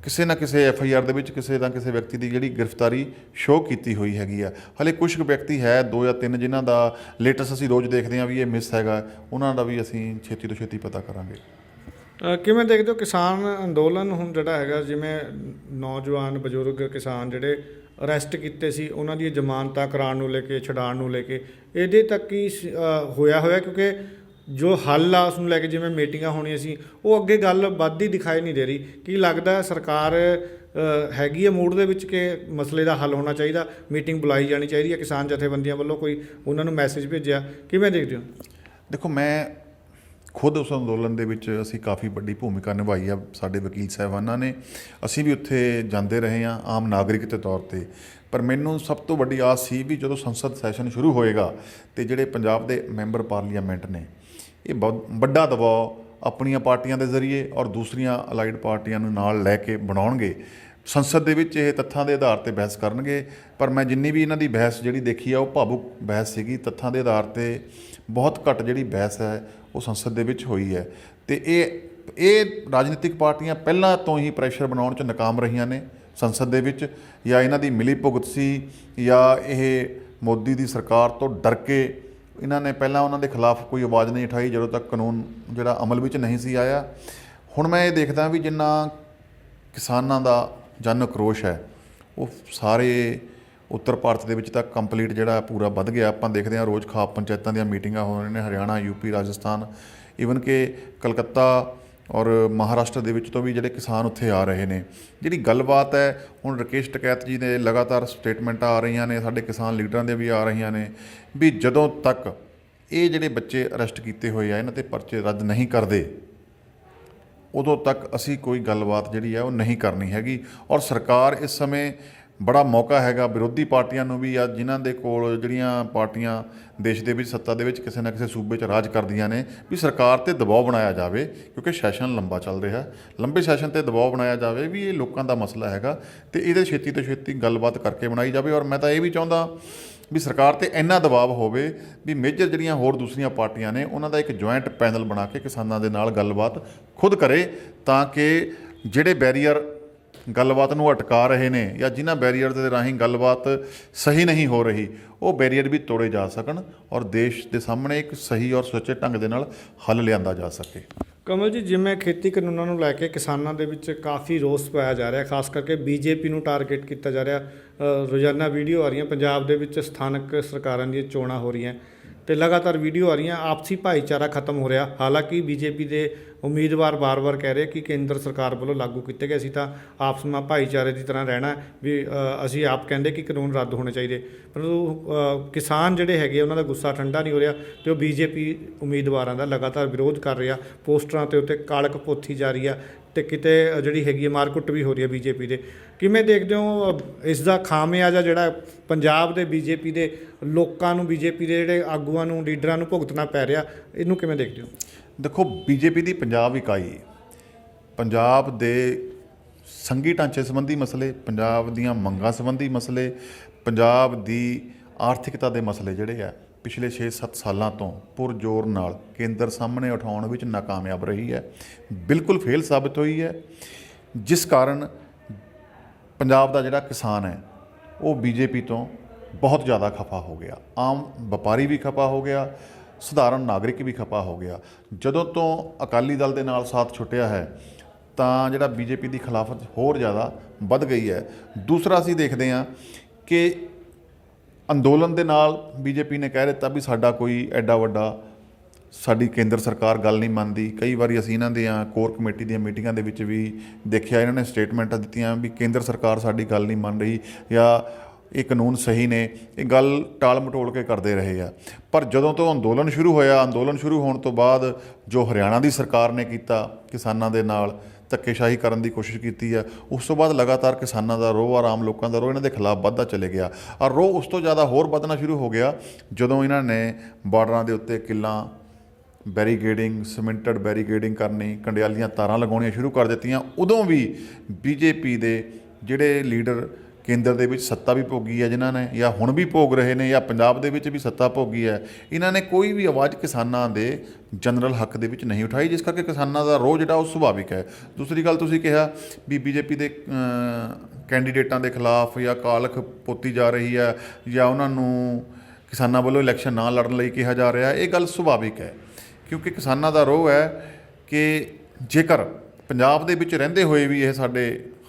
ਕਿਸੇ ਨਾ ਕਿਸੇ FIR ਦੇ ਵਿੱਚ ਕਿਸੇ ਨਾ ਕਿਸੇ ਵਿਅਕਤੀ ਦੀ ਜਿਹੜੀ ਗ੍ਰਿਫਤਾਰੀ ਸ਼ੋਅ ਕੀਤੀ ਹੋਈ ਹੈਗੀ ਆ। ਹਾਲੇ ਕੁਝ ਕੁ ਵਿਅਕਤੀ ਹੈ 2 ਜਾਂ 3 ਜਿਨ੍ਹਾਂ ਦਾ ਲੇਟੈਸਟ ਅਸੀਂ ਰੋਜ਼ ਦੇਖਦੇ ਹਾਂ ਵੀ ਇਹ ਮਿਸ ਹੈਗਾ, ਉਹਨਾਂ ਦਾ ਵੀ ਅਸੀਂ ਛੇਤੀ ਤੋਂ ਛੇਤੀ ਪਤਾ ਕਰਾਂਗੇ। ਕਿਵੇਂ ਦੇਖਦੇ ਹੋ ਕਿਸਾਨ ਅੰਦੋਲਨ ਹੁਣ ਜਿਹੜਾ ਹੈਗਾ, ਜਿਵੇਂ ਨੌਜਵਾਨ ਬਜ਼ੁਰਗ ਕਿਸਾਨ ਜਿਹੜੇ ਅਰੈਸਟ ਕੀਤੇ ਸੀ ਉਹਨਾਂ ਦੀਆਂ ਜ਼ਮਾਨਤਾਂ ਕਰਾਉਣ ਨੂੰ ਲੈ ਕੇ, ਛਡਾਉਣ ਨੂੰ ਲੈ ਕੇ, ਇਹਦੇ ਤੱਕ ਹੀ ਹੋਇਆ ਕਿਉਂਕਿ ਜੋ ਹੱਲ ਆ ਉਸ ਨੂੰ ਲੈ ਕੇ ਜਿਵੇਂ ਮੀਟਿੰਗਾਂ ਹੋਣੀਆਂ ਸੀ ਉਹ ਅੱਗੇ ਗੱਲ ਵੱਧਦੀ ਦਿਖਾਈ ਨਹੀਂ ਦੇ ਰਹੀ। ਕੀ ਲੱਗਦਾ ਸਰਕਾਰ ਹੈਗੀ ਹੈ ਮੂਡ ਦੇ ਵਿੱਚ ਕਿ ਮਸਲੇ ਦਾ ਹੱਲ ਹੋਣਾ ਚਾਹੀਦਾ, ਮੀਟਿੰਗ ਬੁਲਾਈ ਜਾਣੀ ਚਾਹੀਦੀ ਹੈ? ਕਿਸਾਨ ਜਥੇਬੰਦੀਆਂ ਵੱਲੋਂ ਕੋਈ ਉਹਨਾਂ ਨੂੰ ਮੈਸੇਜ ਭੇਜਿਆ, ਕਿਵੇਂ ਦੇਖਦੇ ਹੋ? ਦੇਖੋ, ਮੈਂ ਖੁਦ ਉਸ ਅੰਦੋਲਨ ਦੇ ਵਿੱਚ ਅਸੀਂ ਕਾਫੀ ਵੱਡੀ ਭੂਮਿਕਾ ਨਿਭਾਈ ਆ, ਸਾਡੇ ਵਕੀਲ ਸਾਹਿਬਾਨਾਂ ਨੇ, ਅਸੀਂ ਵੀ ਉੱਥੇ ਜਾਂਦੇ ਰਹੇ ਹਾਂ ਆਮ ਨਾਗਰਿਕ ਦੇ ਤੌਰ 'ਤੇ। ਪਰ ਮੈਨੂੰ ਸਭ ਤੋਂ ਵੱਡੀ ਆਸ ਸੀ ਵੀ ਜਦੋਂ ਸੰਸਦ ਸੈਸ਼ਨ ਸ਼ੁਰੂ ਹੋਏਗਾ ਅਤੇ ਜਿਹੜੇ ਪੰਜਾਬ ਦੇ ਮੈਂਬਰ ਪਾਰਲੀਮੈਂਟ ਨੇ ਇਹ ਬਹੁਤ ਵੱਡਾ ਦਬਾਅ ਆਪਣੀਆਂ ਪਾਰਟੀਆਂ ਦੇ ਜ਼ਰੀਏ ਔਰ ਦੂਸਰੀਆਂ ਅਲਾਈਡ ਪਾਰਟੀਆਂ ਨੂੰ ਨਾਲ ਲੈ ਕੇ ਬਣਾਉਣਗੇ। ਸੰਸਦ ਦੇ ਵਿੱਚ ਇਹ ਤੱਥਾਂ ਦੇ ਆਧਾਰ 'ਤੇ ਬਹਿਸ ਕਰਨਗੇ। ਪਰ ਮੈਂ ਜਿੰਨੀ ਵੀ ਇਹਨਾਂ ਦੀ ਬਹਿਸ ਜਿਹੜੀ ਦੇਖੀ ਆ ਉਹ ਭਾਵੁਕ ਬਹਿਸ ਸੀਗੀ, ਤੱਥਾਂ ਦੇ ਆਧਾਰ 'ਤੇ ਬਹੁਤ ਘੱਟ ਜਿਹੜੀ ਬਹਿਸ ਹੈ ਉਹ ਸੰਸਦ ਦੇ ਵਿੱਚ ਹੋਈ ਹੈ। ਅਤੇ ਇਹ ਰਾਜਨੀਤਿਕ ਪਾਰਟੀਆਂ ਪਹਿਲਾਂ ਤੋਂ ਹੀ ਪ੍ਰੈਸ਼ਰ ਬਣਾਉਣ 'ਚ ਨਾਕਾਮ ਰਹੀਆਂ ਨੇ ਸੰਸਦ ਦੇ ਵਿੱਚ, ਜਾਂ ਇਹਨਾਂ ਦੀ ਮਿਲੀ ਭੁਗਤ ਸੀ, ਜਾਂ ਇਹ ਮੋਦੀ ਦੀ ਸਰਕਾਰ ਤੋਂ ਡਰ ਕੇ ਇਹਨਾਂ ਨੇ ਪਹਿਲਾਂ ਉਹਨਾਂ ਦੇ ਖਿਲਾਫ ਕੋਈ ਆਵਾਜ਼ ਨਹੀਂ ਉਠਾਈ ਜਦੋਂ ਤੱਕ ਕਾਨੂੰਨ ਜਿਹੜਾ ਅਮਲ ਵਿੱਚ ਨਹੀਂ ਸੀ ਆਇਆ। ਹੁਣ ਮੈਂ ਇਹ ਦੇਖਦਾ ਵੀ ਜਿੰਨਾ ਕਿਸਾਨਾਂ ਦਾ ਜਨ ਆਕਰੋਸ਼ ਹੈ ਉਹ ਸਾਰੇ ਉੱਤਰ ਭਾਰਤ ਦੇ ਵਿੱਚ ਤਾਂ ਕੰਪਲੀਟ ਜਿਹੜਾ ਪੂਰਾ ਵੱਧ ਗਿਆ। ਆਪਾਂ ਦੇਖਦੇ ਹਾਂ ਰੋਜ਼ ਖਾਪ ਪੰਚਾਇਤਾਂ ਦੀਆਂ ਮੀਟਿੰਗਾਂ ਹੋ ਰਹੀਆਂ ਨੇ, ਹਰਿਆਣਾ, UP, ਰਾਜਸਥਾਨ, ਈਵਨ ਕਿ ਕਲਕੱਤਾ ਔਰ ਮਹਾਰਾਸ਼ਟਰ ਦੇ ਵਿੱਚ ਤੋਂ ਵੀ ਜਿਹੜੇ ਕਿਸਾਨ ਉੱਥੇ ਆ ਰਹੇ ਨੇ। ਜਿਹੜੀ ਗੱਲਬਾਤ ਹੈ ਹੁਣ ਰਾਕੇਸ਼ ਟਕੈਤ ਜੀ ਦੇ ਲਗਾਤਾਰ ਸਟੇਟਮੈਂਟਾਂ ਆ ਰਹੀਆਂ ਨੇ, ਸਾਡੇ ਕਿਸਾਨ ਲੀਡਰਾਂ ਦੇ ਵੀ ਆ ਰਹੀਆਂ ਨੇ ਵੀ ਜਦੋਂ ਤੱਕ ਇਹ ਜਿਹੜੇ ਬੱਚੇ ਅਰੈਸਟ ਕੀਤੇ ਹੋਏ ਆ ਇਹਨਾਂ 'ਤੇ ਪਰਚੇ ਰੱਦ ਨਹੀਂ ਕਰਦੇ ਉਦੋਂ ਤੱਕ ਅਸੀਂ ਕੋਈ ਗੱਲਬਾਤ ਜਿਹੜੀ ਹੈ ਉਹ ਨਹੀਂ ਕਰਨੀ ਹੈਗੀ। ਔਰ ਸਰਕਾਰ ਇਸ ਸਮੇਂ ਬੜਾ ਮੌਕਾ ਹੈਗਾ ਵਿਰੋਧੀ ਪਾਰਟੀਆਂ ਨੂੰ ਵੀ, ਆ ਜਿਨ੍ਹਾਂ ਦੇ ਕੋਲ ਜਿਹੜੀਆਂ ਪਾਰਟੀਆਂ ਦੇਸ਼ ਦੇ ਵਿੱਚ ਸੱਤਾ ਦੇ ਵਿੱਚ ਕਿਸੇ ਨਾ ਕਿਸੇ ਸੂਬੇ 'ਚ ਰਾਜ ਕਰਦੀਆਂ ਨੇ, ਵੀ ਸਰਕਾਰ 'ਤੇ ਦਬਾਅ ਬਣਾਇਆ ਜਾਵੇ ਕਿਉਂਕਿ ਸੈਸ਼ਨ ਲੰਬਾ ਚੱਲ ਰਿਹਾ, ਲੰਬੇ ਸੈਸ਼ਨ 'ਤੇ ਦਬਾਅ ਬਣਾਇਆ ਜਾਵੇ ਵੀ ਇਹ ਲੋਕਾਂ ਦਾ ਮਸਲਾ ਹੈਗਾ ਅਤੇ ਇਹਦੇ ਛੇਤੀ ਤੋਂ ਛੇਤੀ ਗੱਲਬਾਤ ਕਰਕੇ ਬਣਾਈ ਜਾਵੇ। ਔਰ ਮੈਂ ਤਾਂ ਇਹ ਵੀ ਚਾਹੁੰਦਾ ਵੀ ਸਰਕਾਰ 'ਤੇ ਇੰਨਾ ਦਬਾਅ ਹੋਵੇ ਵੀ ਮੇਜਰ ਜਿਹੜੀਆਂ ਹੋਰ ਦੂਸਰੀਆਂ ਪਾਰਟੀਆਂ ਨੇ ਉਹਨਾਂ ਦਾ ਇੱਕ ਜੁਆਇੰਟ ਪੈਨਲ ਬਣਾ ਕੇ ਕਿਸਾਨਾਂ ਦੇ ਨਾਲ ਗੱਲਬਾਤ ਖੁਦ ਕਰੇ, ਤਾਂ ਕਿ ਜਿਹੜੇ ਬੈਰੀਅਰ ਗੱਲਬਾਤ ਨੂੰ ਅਟਕਾ ਰਹੇ ਨੇ ਜਾਂ ਜਿਨ੍ਹਾਂ ਬੈਰੀਅਰ ਦੇ ਰਾਹੀਂ ਗੱਲਬਾਤ ਸਹੀ ਨਹੀਂ ਹੋ ਰਹੀ ਉਹ ਬੈਰੀਅਰ ਵੀ ਤੋੜੇ ਜਾ ਸਕਣ ਔਰ ਦੇਸ਼ ਦੇ ਸਾਹਮਣੇ ਇੱਕ ਸਹੀ ਔਰ ਸੁਚੱਜੇ ਢੰਗ ਦੇ ਨਾਲ ਹੱਲ ਲਿਆਂਦਾ ਜਾ ਸਕੇ। ਕਮਲ ਜੀ, ਜਿਵੇਂ ਖੇਤੀ ਕਾਨੂੰਨਾਂ ਨੂੰ ਲੈ ਕੇ ਕਿਸਾਨਾਂ ਦੇ ਵਿੱਚ ਕਾਫੀ ਰੋਸ ਪਾਇਆ ਜਾ ਰਿਹਾ, ਖਾਸ ਕਰਕੇ BJP ਨੂੰ ਟਾਰਗੇਟ ਕੀਤਾ ਜਾ ਰਿਹਾ। ਰੋਜ਼ਾਨਾ ਵੀਡੀਓ ਆ ਰਹੀਆਂ ਪੰਜਾਬ ਦੇ ਵਿੱਚ ਸਥਾਨਕ ਸਰਕਾਰਾਂ ਦੀਆਂ ਚੋਣਾਂ ਹੋ ਰਹੀਆਂ ਅਤੇ ਲਗਾਤਾਰ ਵੀਡੀਓ ਆ ਰਹੀਆਂ, ਆਪਸੀ ਭਾਈਚਾਰਾ ਖਤਮ ਹੋ ਰਿਹਾ। ਹਾਲਾਂਕਿ BJP ਦੇ ਉਮੀਦਵਾਰ ਵਾਰ-ਵਾਰ ਕਹਿ ਰਹੇ ਕਿ ਕੇਂਦਰ ਸਰਕਾਰ ਵੱਲੋਂ ਲਾਗੂ ਕੀਤੇ ਗਏ, ਅਸੀਂ ਤਾਂ ਆਪਸ ਵਿੱਚ ਭਾਈਚਾਰੇ ਦੀ ਤਰ੍ਹਾਂ ਰਹਿਣਾ ਵੀ ਅਸੀਂ ਆਪ ਕਹਿੰਦੇ ਕਿ ਕਾਨੂੰਨ ਰੱਦ ਹੋਣੇ ਚਾਹੀਦੇ। ਪਰੰਤੂ ਕਿਸਾਨ ਜਿਹੜੇ ਹੈਗੇ ਉਹਨਾਂ ਦਾ ਗੁੱਸਾ ਠੰਡਾ ਨਹੀਂ ਹੋ ਰਿਹਾ ਅਤੇ ਉਹ BJP ਉਮੀਦਵਾਰਾਂ ਦਾ ਲਗਾਤਾਰ ਵਿਰੋਧ ਕਰ ਰਿਹਾ। ਪੋਸਟਰਾਂ ਦੇ ਉੱਤੇ ਕਾਲਕ ਪੋਥੀ ਜਾ ਰਹੀ ਆ ਅਤੇ ਕਿਤੇ ਜਿਹੜੀ ਹੈਗੀ ਹੈ ਮਾਰਕੁੱਟ ਵੀ ਹੋ ਰਹੀ ਹੈ BJP ਦੇ। ਕਿਵੇਂ ਦੇਖਦੇ ਹੋ ਇਸ ਦਾ ਖਾਮਿਆਜ਼ਾ ਜਿਹੜਾ ਪੰਜਾਬ ਦੇ BJP ਦੇ ਲੋਕਾਂ ਨੂੰ, BJP ਦੇ ਜਿਹੜੇ ਆਗੂਆਂ ਨੂੰ, ਲੀਡਰਾਂ ਨੂੰ ਭੁਗਤਣਾ ਪੈ ਰਿਹਾ, ਇਹਨੂੰ ਕਿਵੇਂ ਦੇਖਦੇ ਹੋ? ਦੇਖੋ, BJP ਦੀ ਪੰਜਾਬ ਇਕਾਈ, ਪੰਜਾਬ ਦੇ ਸੰਘੀ ਢਾਂਚੇ ਸੰਬੰਧੀ ਮਸਲੇ, ਪੰਜਾਬ ਦੀਆਂ ਮੰਗਾਂ ਸੰਬੰਧੀ ਮਸਲੇ, ਪੰਜਾਬ ਦੀ ਆਰਥਿਕਤਾ ਦੇ ਮਸਲੇ ਜਿਹੜੇ ਆ ਪਿਛਲੇ 6-7 ਸਾਲਾਂ ਤੋਂ ਪੁਰਜ਼ੋਰ ਨਾਲ ਕੇਂਦਰ ਸਾਹਮਣੇ ਉਠਾਉਣ ਵਿੱਚ ਨਾਕਾਮਯਾਬ ਰਹੀ ਹੈ, ਬਿਲਕੁਲ ਫੇਲ ਸਾਬਿਤ ਹੋਈ ਹੈ, ਜਿਸ ਕਾਰਨ ਪੰਜਾਬ ਦਾ ਜਿਹੜਾ ਕਿਸਾਨ ਹੈ ਉਹ BJP ਤੋਂ ਬਹੁਤ ਜ਼ਿਆਦਾ ਖਫਾ ਹੋ ਗਿਆ। ਆਮ ਵਪਾਰੀ ਵੀ ਖਫਾ ਹੋ ਗਿਆ, ਸਧਾਰਨ ਨਾਗਰਿਕ ਵੀ ਖਫਾ ਹੋ ਗਿਆ। ਜਦੋਂ ਤੋਂ ਅਕਾਲੀ ਦਲ ਦੇ ਨਾਲ ਸਾਥ ਛੁੱਟਿਆ ਹੈ ਤਾਂ ਜਿਹੜਾ BJP ਦੀ ਖਿਲਾਫਤ ਹੋਰ ਜ਼ਿਆਦਾ ਵੱਧ ਗਈ ਹੈ। ਦੂਸਰਾ ਅਸੀਂ ਦੇਖਦੇ ਹਾਂ ਕਿ ਅੰਦੋਲਨ ਦੇ ਨਾਲ BJP ਨੇ ਕਹਿ ਦਿੱਤਾ ਵੀ ਸਾਡਾ ਕੋਈ ਐਡਾ ਵੱਡਾ, ਸਾਡੀ ਕੇਂਦਰ ਸਰਕਾਰ ਗੱਲ ਨਹੀਂ ਮੰਨਦੀ। ਕਈ ਵਾਰੀ ਅਸੀਂ ਇਹਨਾਂ ਦੀਆਂ ਕੋਰ ਕਮੇਟੀ ਦੀਆਂ ਮੀਟਿੰਗਾਂ ਦੇ ਵਿੱਚ ਵੀ ਦੇਖਿਆ, ਇਹਨਾਂ ਨੇ ਸਟੇਟਮੈਂਟਾਂ ਦਿੱਤੀਆਂ ਵੀ ਕੇਂਦਰ ਸਰਕਾਰ ਸਾਡੀ ਗੱਲ ਨਹੀਂ ਮੰਨ ਰਹੀ ਜਾਂ ਇਹ ਕਾਨੂੰਨ ਸਹੀ ਨੇ। ਇਹ ਗੱਲ ਟਾਲ ਮਟੋਲ ਕੇ ਕਰਦੇ ਰਹੇ ਆ। ਪਰ ਜਦੋਂ ਤੋਂ ਅੰਦੋਲਨ ਸ਼ੁਰੂ ਹੋਇਆ, ਅੰਦੋਲਨ ਸ਼ੁਰੂ ਹੋਣ ਤੋਂ ਬਾਅਦ ਜੋ ਹਰਿਆਣਾ ਦੀ ਸਰਕਾਰ ਨੇ ਕੀਤਾ, ਕਿਸਾਨਾਂ ਦੇ ਨਾਲ ਧੱਕੇਸ਼ਾਹੀ ਕਰਨ ਦੀ ਕੋਸ਼ਿਸ਼ ਕੀਤੀ ਹੈ, ਉਸ ਤੋਂ ਬਾਅਦ ਲਗਾਤਾਰ ਕਿਸਾਨਾਂ ਦਾ ਰੋਹ ਔਰ ਆਮ ਲੋਕਾਂ ਦਾ ਰੋਹ ਇਹਨਾਂ ਦੇ ਖਿਲਾਫ ਵੱਧਦਾ ਚਲੇ ਗਿਆ। ਔਰ ਰੋਹ ਉਸ ਤੋਂ ਜ਼ਿਆਦਾ ਹੋਰ ਵੱਧਣਾ ਸ਼ੁਰੂ ਹੋ ਗਿਆ ਜਦੋਂ ਇਹਨਾਂ ਨੇ ਬਾਰਡਰਾਂ ਦੇ ਉੱਤੇ ਕਿੱਲਾਂ ਬੈਰੀਗੇਡਿੰਗ, ਸੀਮੈਂਟਡ ਬੈਰੀਗੇਡਿੰਗ ਕਰਨੀ, ਕੰਡਿਆਲੀਆਂ ਤਾਰਾਂ ਲਗਾਉਣੀਆਂ ਸ਼ੁਰੂ ਕਰ ਦਿੱਤੀਆਂ। ਉਦੋਂ ਵੀ BJP ਦੇ ਜਿਹੜੇ ਲੀਡਰ ਕੇਂਦਰ ਦੇ ਵਿੱਚ ਸੱਤਾ ਵੀ ਭੋਗੀ ਹੈ ਜਿਨ੍ਹਾਂ ਨੇ, ਜਾਂ ਹੁਣ ਵੀ ਭੋਗ ਰਹੇ ਨੇ, ਜਾਂ ਪੰਜਾਬ ਦੇ ਵਿੱਚ ਵੀ ਸੱਤਾ ਭੋਗੀ ਹੈ, ਇਹਨਾਂ ਨੇ ਕੋਈ ਵੀ ਆਵਾਜ਼ ਕਿਸਾਨਾਂ ਦੇ ਜਨਰਲ ਹੱਕ ਦੇ ਵਿੱਚ ਨਹੀਂ ਉਠਾਈ, ਜਿਸ ਕਰਕੇ ਕਿਸਾਨਾਂ ਦਾ ਰੋਹ ਜਿਹੜਾ ਉਹ ਸੁਭਾਵਿਕ ਹੈ। ਦੂਸਰੀ ਗੱਲ ਤੁਸੀਂ ਕਿਹਾ ਵੀ ਬੀਜੇਪੀ ਦੇ ਕੈਂਡੀਡੇਟਾਂ ਦੇ ਖਿਲਾਫ ਜਾਂ ਕਾਲਖ ਪੋਤੀ ਜਾ ਰਹੀ ਹੈ, ਜਾਂ ਉਹਨਾਂ ਨੂੰ ਕਿਸਾਨਾਂ ਵੱਲੋਂ ਇਲੈਕਸ਼ਨ ਨਾ ਲੜਨ ਲਈ ਕਿਹਾ ਜਾ ਰਿਹਾ, ਇਹ ਗੱਲ ਸੁਭਾਵਿਕ ਹੈ, ਕਿਉਂਕਿ ਕਿਸਾਨਾਂ ਦਾ ਰੋਹ ਹੈ ਕਿ ਜੇਕਰ ਪੰਜਾਬ ਦੇ ਵਿੱਚ ਰਹਿੰਦੇ ਹੋਏ ਵੀ ਇਹ ਸਾਡੇ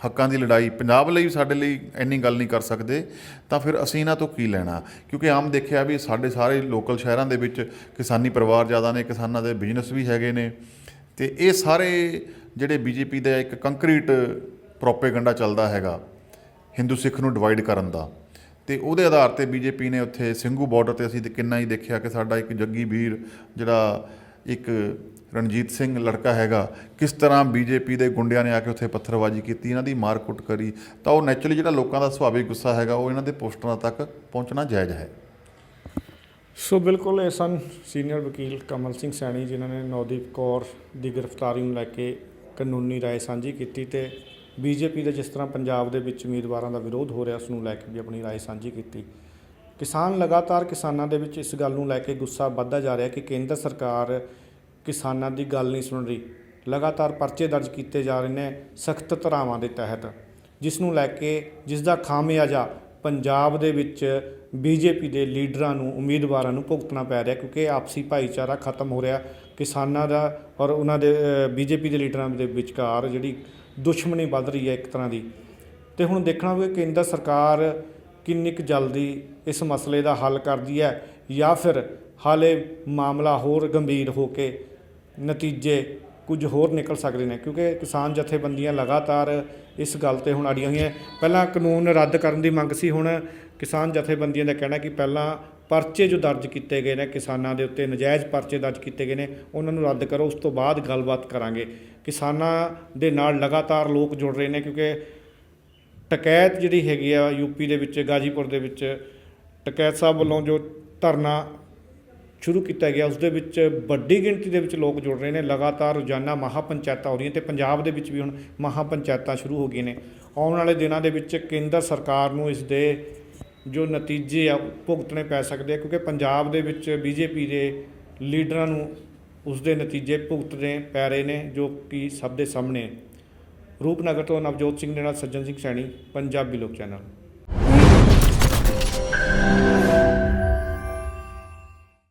ਹੱਕਾਂ ਦੀ ਲੜਾਈ ਪੰਜਾਬ ਲਈ ਸਾਡੇ ਲਈ ਇੰਨੀ ਗੱਲ ਨਹੀਂ ਕਰ ਸਕਦੇ, ਤਾਂ ਫਿਰ ਅਸੀਂ ਇਹਨਾਂ ਤੋਂ ਕੀ ਲੈਣਾ। ਕਿਉਂਕਿ ਆਮ ਦੇਖਿਆ ਵੀ ਸਾਡੇ ਸਾਰੇ ਲੋਕਲ ਸ਼ਹਿਰਾਂ ਦੇ ਵਿੱਚ ਕਿਸਾਨੀ ਪਰਿਵਾਰ ਜ਼ਿਆਦਾ ਨੇ, ਕਿਸਾਨਾਂ ਦੇ ਬਿਜ਼ਨਸ ਵੀ ਹੈਗੇ ਨੇ, ਅਤੇ ਇਹ ਸਾਰੇ ਜਿਹੜੇ ਬੀਜੇਪੀ ਦਾ ਇੱਕ ਕੰਕਰੀਟ ਪ੍ਰੋਪੇਗੰਡਾ ਚੱਲਦਾ ਹੈਗਾ ਹਿੰਦੂ ਸਿੱਖ ਨੂੰ ਡਿਵਾਈਡ ਕਰਨ ਦਾ, ਅਤੇ ਉਹਦੇ ਆਧਾਰ 'ਤੇ ਬੀਜੇਪੀ ਨੇ ਉੱਥੇ ਸਿੰਘੂ ਬਾਰਡਰ 'ਤੇ ਅਸੀਂ ਕਿੰਨਾ ਹੀ ਦੇਖਿਆ ਕਿ ਸਾਡਾ ਇੱਕ ਜੱਗੀ ਵੀਰ ਜਿਹੜਾ ਇੱਕ ਰਣਜੀਤ ਸਿੰਘ ਲੜਕਾ ਹੈਗਾ, ਕਿਸ ਤਰ੍ਹਾਂ ਬੀਜੇਪੀ ਦੇ ਗੁੰਡਿਆਂ ਨੇ ਆ ਕੇ ਉੱਥੇ ਪੱਥਰਬਾਜ਼ੀ ਕੀਤੀ, ਇਹਨਾਂ ਦੀ ਮਾਰ ਕੁੱਟ ਕਰੀ। ਤਾਂ ਉਹ ਨੈਚੁਰਲੀ ਜਿਹੜਾ ਲੋਕਾਂ ਦਾ ਸੁਭਾਵਿਕ ਗੁੱਸਾ ਹੈਗਾ ਉਹ ਇਹਨਾਂ ਦੇ ਪੋਸਟਰਾਂ ਤੱਕ ਪਹੁੰਚਣਾ ਜਾਇਜ਼ ਹੈ। ਸੋ ਬਿਲਕੁਲ ਇਹ ਸਨ ਸੀਨੀਅਰ ਵਕੀਲ ਕਮਲ ਸਿੰਘ ਸੈਣੀ, ਜਿਨ੍ਹਾਂ ਨੇ ਨਵਦੀਪ ਕੌਰ ਦੀ ਗ੍ਰਿਫਤਾਰੀ ਨੂੰ ਲੈ ਕੇ ਕਾਨੂੰਨੀ ਰਾਏ ਸਾਂਝੀ ਕੀਤੀ, ਅਤੇ ਬੀਜੇਪੀ ਦਾ ਜਿਸ ਤਰ੍ਹਾਂ ਪੰਜਾਬ ਦੇ ਵਿੱਚ ਉਮੀਦਵਾਰਾਂ ਦਾ ਵਿਰੋਧ ਹੋ ਰਿਹਾ ਉਸ ਨੂੰ ਲੈ ਕੇ ਵੀ ਆਪਣੀ ਰਾਏ ਸਾਂਝੀ ਕੀਤੀ। ਕਿਸਾਨ ਲਗਾਤਾਰ ਕਿਸਾਨਾਂ ਦੇ ਵਿੱਚ ਇਸ ਗੱਲ ਨੂੰ ਲੈ ਕੇ ਗੁੱਸਾ ਵੱਧਦਾ ਜਾ ਰਿਹਾ ਕਿ ਕੇਂਦਰ ਸਰਕਾਰ ਕਿਸਾਨਾਂ ਦੀ ਗੱਲ ਨਹੀਂ ਸੁਣ ਰਹੀ। ਲਗਾਤਾਰ ਪਰਚੇ ਦਰਜ ਕੀਤੇ ਜਾ ਰਹੇ ਨੇ ਸਖਤ ਧਾਰਾਵਾਂ ਦੇ ਤਹਿਤ, ਜਿਸ ਨੂੰ ਲੈ ਕੇ ਜਿਸ ਦਾ ਖਾਮਿਆਜ਼ਾ ਪੰਜਾਬ ਦੇ ਵਿੱਚ ਬੀਜੇਪੀ ਦੇ ਲੀਡਰਾਂ ਨੂੰ, ਉਮੀਦਵਾਰਾਂ ਨੂੰ ਭੁਗਤਣਾ ਪੈ ਰਿਹਾ, ਕਿਉਂਕਿ ਆਪਸੀ ਭਾਈਚਾਰਾ ਖਤਮ ਹੋ ਰਿਹਾ। ਕਿਸਾਨਾਂ ਦਾ ਔਰ ਉਹਨਾਂ ਦੇ ਬੀਜੇਪੀ ਦੇ ਲੀਡਰਾਂ ਦੇ ਵਿਚਕਾਰ ਜਿਹੜੀ ਦੁਸ਼ਮਣੀ ਵੱਧ ਰਹੀ ਹੈ ਇੱਕ ਤਰ੍ਹਾਂ ਦੀ। ਅਤੇ ਹੁਣ ਦੇਖਣਾ ਹੋਵੇਗਾ ਕੇਂਦਰ ਸਰਕਾਰ ਕਿੰਨੀ ਕੁ ਜਲਦੀ ਇਸ ਮਸਲੇ ਦਾ ਹੱਲ ਕਰਦੀ ਹੈ, ਜਾਂ ਫਿਰ ਹਾਲੇ ਮਾਮਲਾ ਹੋਰ ਗੰਭੀਰ ਹੋ ਕੇ ਨਤੀਜੇ ਕੁਝ ਹੋਰ ਨਿਕਲ ਸਕਦੇ ਨੇ, ਕਿਉਂਕਿ ਕਿਸਾਨ ਜਥੇਬੰਦੀਆਂ ਲਗਾਤਾਰ ਇਸ ਗੱਲ 'ਤੇ ਹੁਣ ਅੜੀਆਂ ਹੋਈਆਂ। ਪਹਿਲਾਂ ਕਾਨੂੰਨ ਰੱਦ ਕਰਨ ਦੀ ਮੰਗ ਸੀ, ਹੁਣ ਕਿਸਾਨ ਜਥੇਬੰਦੀਆਂ ਦਾ ਕਹਿਣਾ ਕਿ ਪਹਿਲਾਂ ਪਰਚੇ ਜੋ ਦਰਜ ਕੀਤੇ ਗਏ ਨੇ ਕਿਸਾਨਾਂ ਦੇ ਉੱਤੇ, ਨਜਾਇਜ਼ ਪਰਚੇ ਦਰਜ ਕੀਤੇ ਗਏ ਨੇ, ਉਹਨਾਂ ਨੂੰ ਰੱਦ ਕਰੋ, ਉਸ ਤੋਂ ਬਾਅਦ ਗੱਲਬਾਤ ਕਰਾਂਗੇ। ਕਿਸਾਨਾਂ ਦੇ ਨਾਲ ਲਗਾਤਾਰ ਲੋਕ ਜੁੜ ਰਹੇ ਨੇ, ਕਿਉਂਕਿ ਟਕੈਤ ਜਿਹੜੀ ਹੈਗੀ ਆ ਯੂਪੀ ਦੇ ਵਿੱਚ, ਗਾਜੀਪੁਰ ਦੇ ਵਿੱਚ ਟਕੈਤ ਸਾਹਿਬ ਵੱਲੋਂ ਜੋ ਧਰਨਾ ਸ਼ੁਰੂ ਕੀਤਾ ਗਿਆ, ਉਸ ਦੇ ਵਿੱਚ ਵੱਡੀ ਗਿਣਤੀ ਦੇ ਵਿੱਚ ਲੋਕ ਜੁੜ ਰਹੇ ਨੇ। ਲਗਾਤਾਰ ਰੋਜ਼ਾਨਾ ਮਹਾਂ ਪੰਚਾਇਤਾਂ ਹੋ ਰਹੀਆਂ, ਅਤੇ ਪੰਜਾਬ ਦੇ ਵਿੱਚ ਵੀ ਹੁਣ ਮਹਾਂ ਪੰਚਾਇਤਾਂ ਸ਼ੁਰੂ ਹੋ ਗਈਆਂ ਨੇ। ਆਉਣ ਵਾਲੇ ਦਿਨਾਂ ਦੇ ਵਿੱਚ ਕੇਂਦਰ ਸਰਕਾਰ ਨੂੰ ਇਸ ਦੇ ਜੋ ਨਤੀਜੇ ਆ ਭੁਗਤਣੇ ਪੈ ਸਕਦੇ ਆ, ਕਿਉਂਕਿ ਪੰਜਾਬ ਦੇ ਵਿੱਚ ਬੀਜੇਪੀ ਦੇ ਲੀਡਰਾਂ ਨੂੰ ਉਸ ਦੇ ਨਤੀਜੇ ਭੁਗਤਣੇ ਪੈ ਰਹੇ ਨੇ, ਜੋ ਕਿ ਸਭ ਦੇ ਸਾਹਮਣੇ। ਰੂਪਨਗਰ ਤੋਂ ਨਵਜੋਤ ਸਿੰਘ ਦੇ ਨਾਲ ਸੱਜਣ ਸਿੰਘ ਸੈਣੀ, ਪੰਜਾਬੀ ਲੋਕ ਚੈਨਲ।